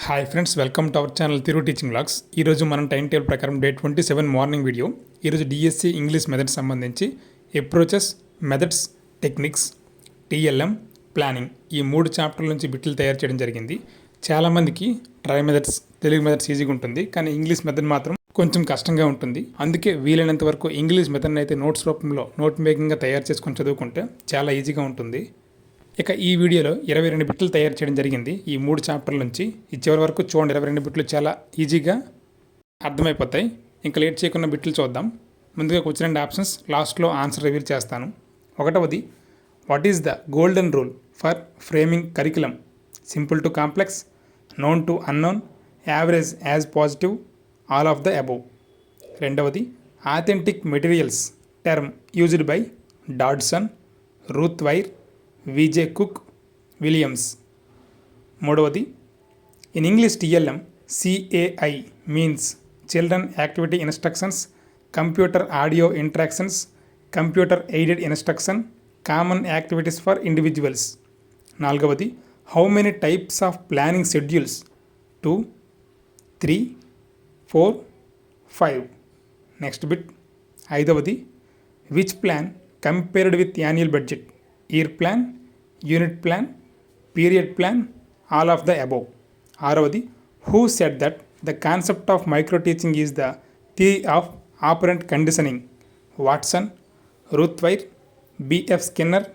Hi friends, welcome to our channel Thiru teaching blogs. ఈరోజు మనం time table ప్రకారం day 27 morning video. ఈరోజు DSC English methods సంబంధించి approaches, methods, techniques, TLM, planning ఈ 3 చాప్టర్ల నుంచి బిట్లు తయారు చేయడం జరిగింది. చాలామందికి ట్రై మెథడ్స్, తెలుగు మెథడ్స్ ఈజీగా ఉంటుంది, కానీ ఇంగ్లీష్ మెథడ్ మాత్రం కొంచెం కష్టంగా ఉంటుంది. అందుకే వీలైనంత వరకు ఇంగ్లీష్ మెథడ్ని అయితే నోట్స్ రూపంలో నోట్ మేకింగ్గా తయారు చేసుకొని చదువుకుంటే చాలా ఈజీగా ఉంటుంది. ఇక ఈ వీడియోలో 22 బిట్లు తయారు చేయడం జరిగింది. ఈ 3 చాప్టర్ల నుంచి ఈ చివరి వరకు చూడండి. 22 బిట్లు చాలా ఈజీగా అర్థమైపోతాయి. ఇంకా లేట్ చేయకుండా బిట్లు చూద్దాం. ముందుగా క్వశ్చన్ అండ్ ఆప్షన్స్, లాస్ట్లో ఆన్సర్ రివీల్ చేస్తాను. ఒకటవది, what is the golden rule for framing curriculum? Simple to complex, known to unknown, average as positive, all of the above. రెండవది, authentic materials term used by Dodson, Ruth Wire, V J Cook, Williams. మూడవది, in English TLM CAI means children activity instructions, computer audio interactions, computer aided instruction, common activities for individuals. నాలుగవది, how many types of planning schedules? 2, 3, 4, 5. Next bit. ఐదవది, which plan compared with annual budget? Year plan, unit plan, period plan, all of the above. ఆరవది, who said that the concept of micro teaching is the theory of operant conditioning? Watson, Ruth Wire, B F Skinner,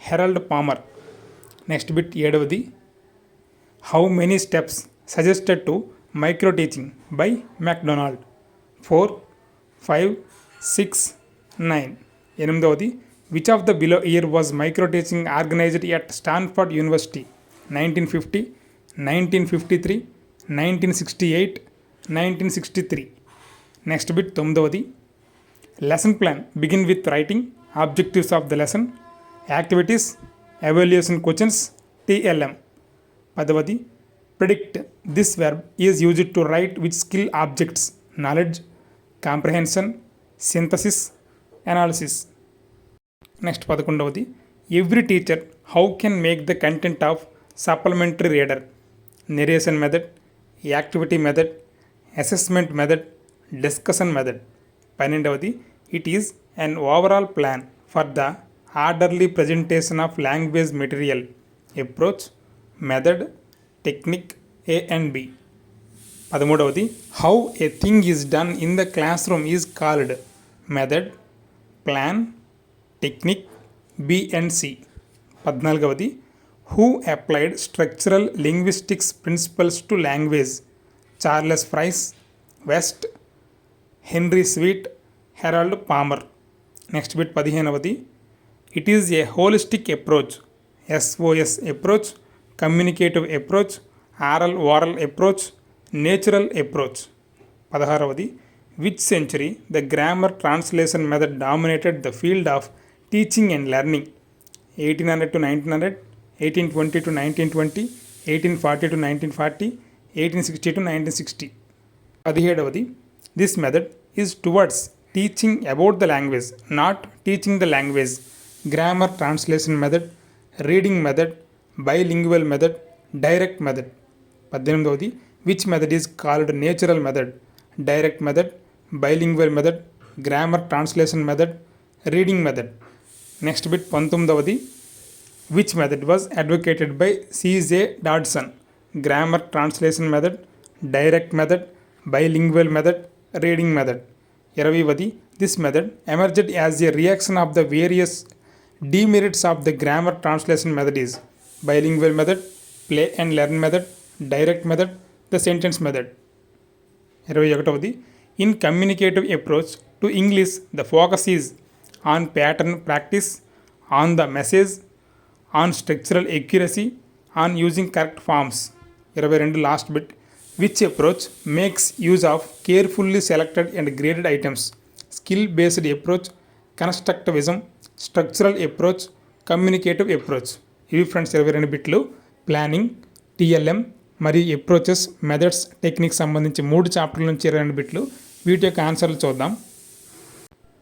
Harold Palmer. Next bit. ఏడవది, how many steps suggested to micro teaching by McDonald? 4, 5, 6, 9. ఎనిమిదవది, which of the below year was micro teaching organized at Stanford University? 1950, 1953, 1968, 1963. Next bit. తొమ్మిదవది, lesson plan begin with writing objectives of the lesson, activities, evaluation questions, TLM. పదవది, predict this verb is used to write which skill objects? knowledge, comprehension, synthesis, analysis. Next 11వది, every teacher how can make the content of supplementary reader? Narration method, activity method, assessment method, discussion method. 12వది, it is an overall plan for the orderly presentation of language material. Approach, method, technique, A and B. 13వది, how a thing is done in the classroom is called? Method, plan, technique, B and C. 14వది, who applied structural linguistics principles to language? Charles fries, West, Henry Sweet, Harold Palmer. Next bit. 15వది, it is a holistic approach. SOS approach, communicative approach, aural oral approach, natural approach. 16వది, which century the grammar translation method dominated the field of teaching and learning? 1800 to 1900, 1820 to 1920, 1840 to 1940, 1860 to 1960. 17వది, this method is towards teaching about the language, not teaching the language. Grammar translation method, reading method, bilingual method, direct method. 18వది, which method is called natural method? Direct method, bilingual method, grammar translation method, reading method. Next bit. 19వది, which method was advocated by C J Dodson? Grammar translation method, direct method, bilingual method, reading method. 20వది, this method emerged as a reaction of the various demerits of the grammar translation method is? Bilingual method, play and learn method, direct method, the sentence method. 21వది, in communicative approach to English the focus is on pattern practice, on the message, on structural accuracy, on using correct forms. 22 last bit, which approach makes use of carefully selected and graded items? Skill based approach, constructivism, structural approach, communicative approach. ఇవి friends 22 బిట్లు planning, TLM మరియు approaches, methods, technique సంబంధించి 3 చాప్టర్ల నుంచి 22 బిట్లు. వీటి యొక్క ఆన్సర్లు చూద్దాం.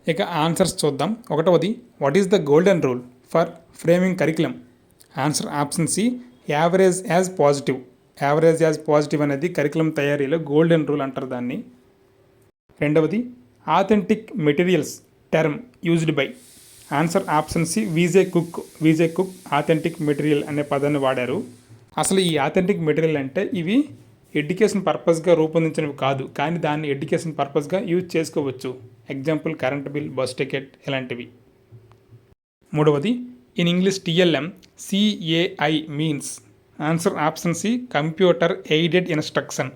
ఇక ఆన్సర్స్ చూద్దాం. 1వది, what is the golden rule for framing curriculum? Answer option C, average as positive. Average as positive అనేది కరికులం తయారీలో గోల్డెన్ రూల్ అంటారు దాన్ని. రెండవది authentic materials term used by. Answer option C V J Cook. V J Cook authentic material అనే పదాన్ని వాడారు. అసలు ఈ ఆథెంటిక్ మెటీరియల్ అంటే ఇవి ఎడ్యుకేషన్ పర్పస్గా రూపొందించినవి కాదు, కానీ దాన్ని ఎడ్యుకేషన్ పర్పస్గా యూజ్ చేసుకోవచ్చు. Example current bill, bus ticket ఇలాంటివి. మూడవది in English TLM CAI means. Answer option C computer aided instruction.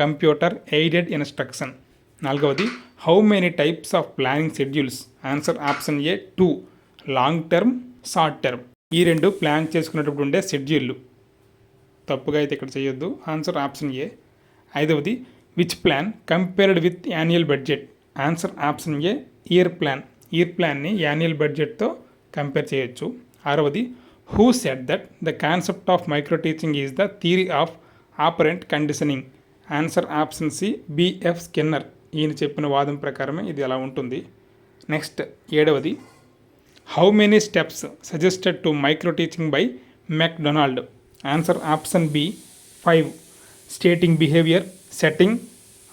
Computer aided instruction. నాలుగవది how many types of planning schedules. Answer option A 2 long term, short term. ఈ రెండు plan చేసుకునేటప్పుడు ఉండే షెడ్యూళ్ళు. తప్పుగా అయితే ఇక్కడ చేయొద్దు. Answer option A. ఐదవది which plan compared with annual budget. Answer option A year plan. Year ప్లాన్ని యాన్యువల్ బడ్జెట్తో కంపేర్ చేయొచ్చు. ఆరవది who said that the concept of micro teaching is the theory of operant conditioning. Answer option C B F Skinner. ఈయన చెప్పిన వాదం ప్రకారమే ఇది అలా ఉంటుంది. నెక్స్ట్ ఏడవది how many steps suggested to micro teaching by McDonald. Answer option B 5. Stating behaviour, setting,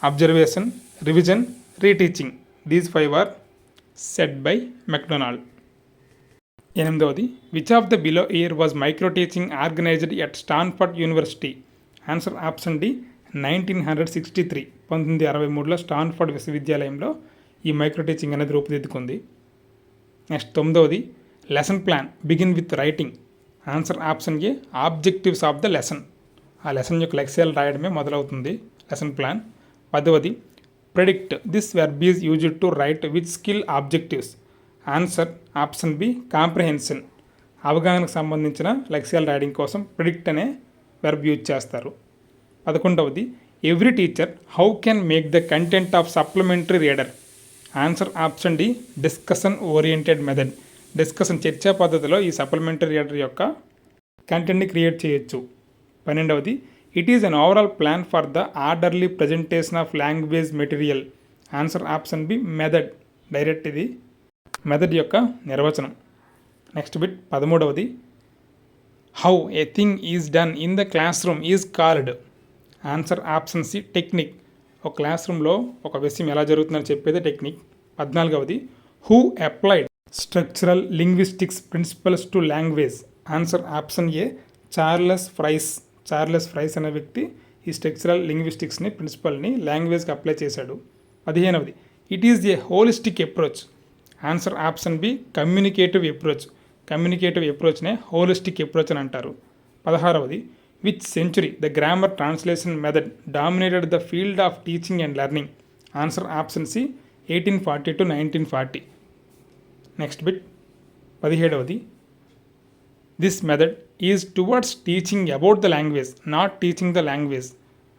observation, revision, reteaching. These 5 are set by McDonald. ఎనిమిదవది which of the below year was micro teaching organised at Stanford University. Answer option D 1963. 1963లో Stanford విశ్వవిద్యాలయంలో ఈ micro teaching అనేది రూపుదిద్దుకుంది. Next తొమ్మిదవది lesson plan begin with writing. Answer option A objectives of the lesson. ఆ lesson యొక్క లక్ష్యాలు రాయడమే మొదలవుతుంది లెసన్ ప్లాన్. 10వది predict this verb is used to write with skill objectives. Answer option B comprehension. అవగాహనకు సంబంధించిన లక్ష్యాలు రాయడం కోసం ప్రెడిక్ట్ అనే వెర్బ్ యూజ్ చేస్తారు. 11వది every teacher how can make the content of supplementary reader. Answer option D discussion oriented method. Discussion చర్చా పద్ధతిలో ఈ సప్లిమెంటరీ రీడర్ యొక్క కంటెంట్ని క్రియేట్ చేయొచ్చు. 12వది it is an overall plan for the orderly presentation of language material. Answer option B method. Direct ఇది method యొక్క నిర్వచనం. నెక్స్ట్ బిట్ 13వది how a thing is done in the classroom is called. Answer option C technique. ఒక class రూమ్లో ఒక విషయం ఎలా జరుగుతుందని చెప్పేది టెక్నిక్. 14వది who applied structural linguistics principles to language. Answer option A Charles Fries. Charles Fries అనే వ్యక్తి ఈ స్ట్రక్చరల్ లింగ్విస్టిక్స్ని ప్రిన్సిపల్ని లాంగ్వేజ్కి అప్లై చేశాడు. 15వది it is a holistic approach. Answer option B communicative approach. Communicative అప్రోచ్నే హోలిస్టిక్ అప్రోచ్ అని అంటారు. 16వది which century the grammar translation method dominated the field of teaching and learning. Answer option C 1840 to 1940. Next bit 17వది this method is towards teaching about the language not teaching the language.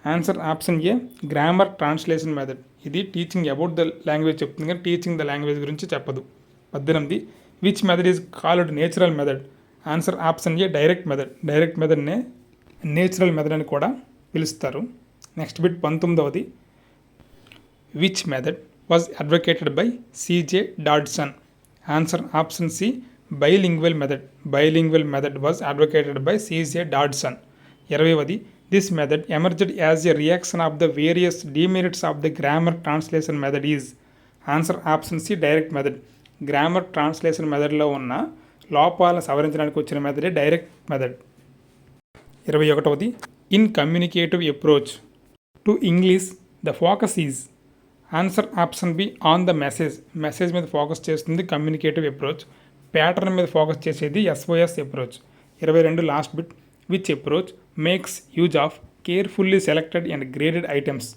Answer option A grammar translation method. ఇది teaching about the language చెప్తుంది కానీ teaching the language గురించి చెప్పదు. 18 which method is called natural method. Answer option A direct method. Direct మెథడ్నే natural method అని కూడా పిలుస్తారు. Next bit 19వది which method was advocated by C J Dodson. Answer option C bilingual method. Bilingual method was advocated by C J Dodson. 20వది this method emerged as a reaction of the various demerits of the grammar translation method is. Answer option C direct method. Grammar translation మెథడ్లో ఉన్న లోపాలను సవరించడానికి వచ్చిన మెథడే direct method. 21వది in communicative approach to English the focus is. Answer option B on the message. Message మీద focus చేస్తుంది communicative approach. Pattern మీద ఫోకస్ చేసేది SOS approach. 22 last bit which approach makes use of carefully selected and graded items.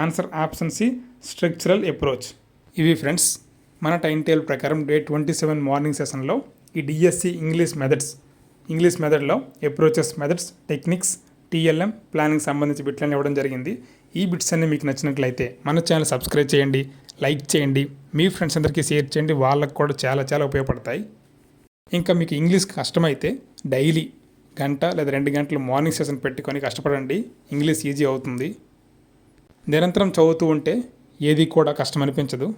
Answer option C structural approach. ఇవి friends మన time table ప్రకారం day 27 morning సెషన్లో ఈ DSC English మెథడ్లో approaches, methods, techniques, TLM, planning సంబంధించి బిట్లను ఇవ్వడం జరిగింది. ఈ బిట్స్ అన్నీ మీకు నచ్చినట్లయితే మన ఛానల్ సబ్స్క్రైబ్ చేయండి, లైక్ చేయండి, మీ ఫ్రెండ్స్ అందరికీ షేర్ చేయండి. వాళ్ళకు కూడా చాలా చాలా ఉపయోగపడతాయి. ఇంకా మీకు ఇంగ్లీష్ కష్టమైతే డైలీ 1 గంట లేదా 2 గంటలు మార్నింగ్ సెషన్ పెట్టుకొని కష్టపడండి. ఇంగ్లీష్ ఈజీ అవుతుంది. నిరంతరం చదువుతూ ఉంటే ఏది కూడా కష్టం అనిపించదు.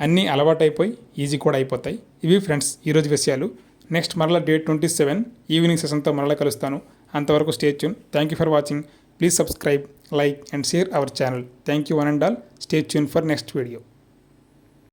అన్నీ అలవాటైపోయి ఈజీ కూడా అయిపోతాయి. ఇవి ఫ్రెండ్స్ ఈరోజు విషయాలు. నెక్స్ట్ మరలా డే 27 ఈవినింగ్ సెషన్తో మరలా కలుస్తాను. అంతవరకు stay tune. Thank you for watching. Please subscribe, like and share our channel. Thank you one and all. Stay tune for next video.